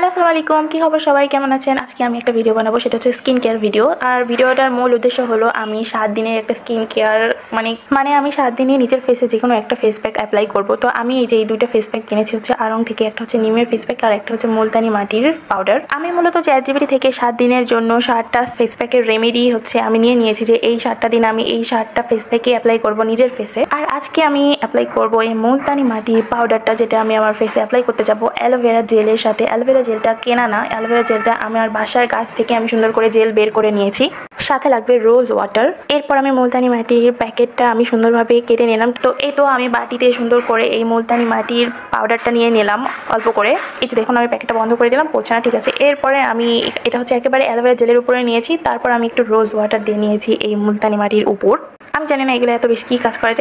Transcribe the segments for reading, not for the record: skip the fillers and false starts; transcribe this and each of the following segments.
আসসালামু আলাইকুম, কি খবর সবাই, কেমন আছেন? আজকে আমি একটা ভিডিও বানাবো, সেটা হচ্ছে স্কিন কেয়ার ভিডিও। আর ভিডিওটার মূল উদ্দেশ্য হলো আমি 7 দিনের একটা স্কিন কেয়ার মানে আমি 7 দিনে নিজের ফেসে যে কোনো একটা ফেস প্যাক অ্যাপ্লাই করব। তো আমি এই দুইটা ফেস প্যাক কিনেছি হচ্ছে আড়ং থেকে, একটা হচ্ছে নিমের ফেস প্যাক আর একটা হচ্ছে মুলতানি মাটির পাউডার। আমি মূলত চ্যাটজিপিটি থেকে 7 দিনের জন্য 7টা ফেস প্যাকের রেমেডি হচ্ছে আমি নিয়েছি যে এই 7টা দিন আমি এই 7টা ফেস প্যাকে অ্যাপ্লাই করব নিজের ফেসে। আর আজকে আমি অ্যাপ্লাই করব এই মুলতানি মাটির পাউডারটা, যেটা আমি আমার ফেসে অ্যাপ্লাই করতে যাব অ্যালোভেরা জেলের সাথে। অ্যালোভেরা জেলটা কেনা না, অ্যালোভেরা জেলটা আমার বাসার গাছ থেকে আমি সুন্দর করে জেল বের করে নিয়েছি। সাথে লাগবে রোজ ওয়াটার। এরপর আমি মুলতানি মাটির প্যাকেটটা আমি সুন্দরভাবে কেটে নিলাম। তো এই তো আমি বাটিতে সুন্দর করে এই মুলতানি মাটির পাউডারটা নিয়ে নিলাম অল্প করে। এই যে দেখুন, আমি প্যাকেটটা বন্ধ করে দিলাম, পড়ছে না, ঠিক আছে। এরপরে আমি এটা হচ্ছে একেবারে অ্যালোভেরা জেলের উপরে নিয়েছি, তারপর আমি একটু রোজ ওয়াটার দিয়ে নিয়েছি এই মুলতানি মাটির উপর। আমি জানি না এগুলো এত বেশি কী কাজ করে,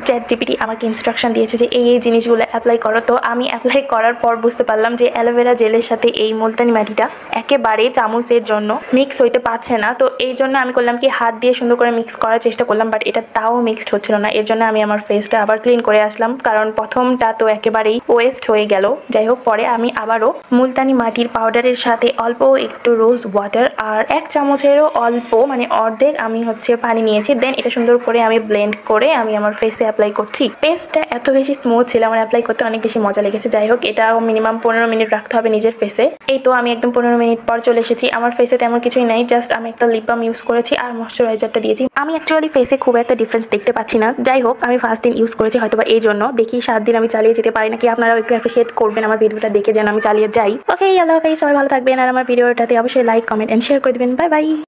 চ্যাটজিপিটি আমাকে ইনস্ট্রাকশন দিয়েছে যে এই জিনিসগুলো অ্যাপ্লাই করো। তো আমি অ্যাপ্লাই করার পর বুঝতে পারলাম যে অ্যালোভেরা জেলের সাথে এই মুলতানি মাটিটা একেবারে চামচের জন্য মিক্স হইতে পারছে না। তো এই জন্য আমি করলাম কি, হাত দিয়ে সুন্দর করে মিক্স করার চেষ্টা করলাম, বাট এটা তাও মিক্সড হচ্ছিল না। এর জন্য আমি আমার ফেসটা আবার ক্লিন করে আসলাম, কারণ প্রথমটা তো একেবারেই ওয়েস্ট হয়ে গেল। যাই হোক, পরে আমি আবারও মুলতানি মাটির পাউডারের সাথে অল্প একটু রোজ ওয়াটার আর 1 চামচেরও অল্প মানে অর্ধেক আমি হচ্ছে পানি নিয়েছি। দেন এটা সুন্দর করে আমি ব্লেন্ড করে আমি আমার ফেসে অ্যাপ্লাই করছি। ফেসটা এত বেশি স্মুথ ছিল, আমার অ্যাপ্লাই করতে অনেক বেশি মজা লেগেছে। যাই হোক, এটা মিনিমাম 15 মিনিট রাখতে হবে নিজের ফেসে। এই তো আমি একদম 15 মিনিট পর চলে এসেছি। আমার ফেসে তেমন কিছুই নাই, জাস্ট আমি একটা লিপ বাম ইউজ করেছি আর ময়শ্চারাইজারটা দিয়েছি। আমি অ্যাকচুয়ালি ফেসে খুব একটা ডিফারেন্স দেখতে পাচ্ছি না। যাই হোক, আমি ফার্স্ট দিন ইউজ করেছি, হয়তোবা এই জন্য। দেখি 7 দিন আমি চালিয়ে যেতে পারি নাকি। আপনারাও একটু অ্যাপ্রিশিয়েট করবেন আমার ভিডিওটা দেখে, যেন আমি চালিয়ে যাই। ওকে, আল্লাহ হাফেজ, সবাই ভালো থাকবেন। আর আমার ভিডিওটাতে অবশ্যই লাইক, কমেন্ট এন্ড শেয়ার করে দিবেন। Bye bye.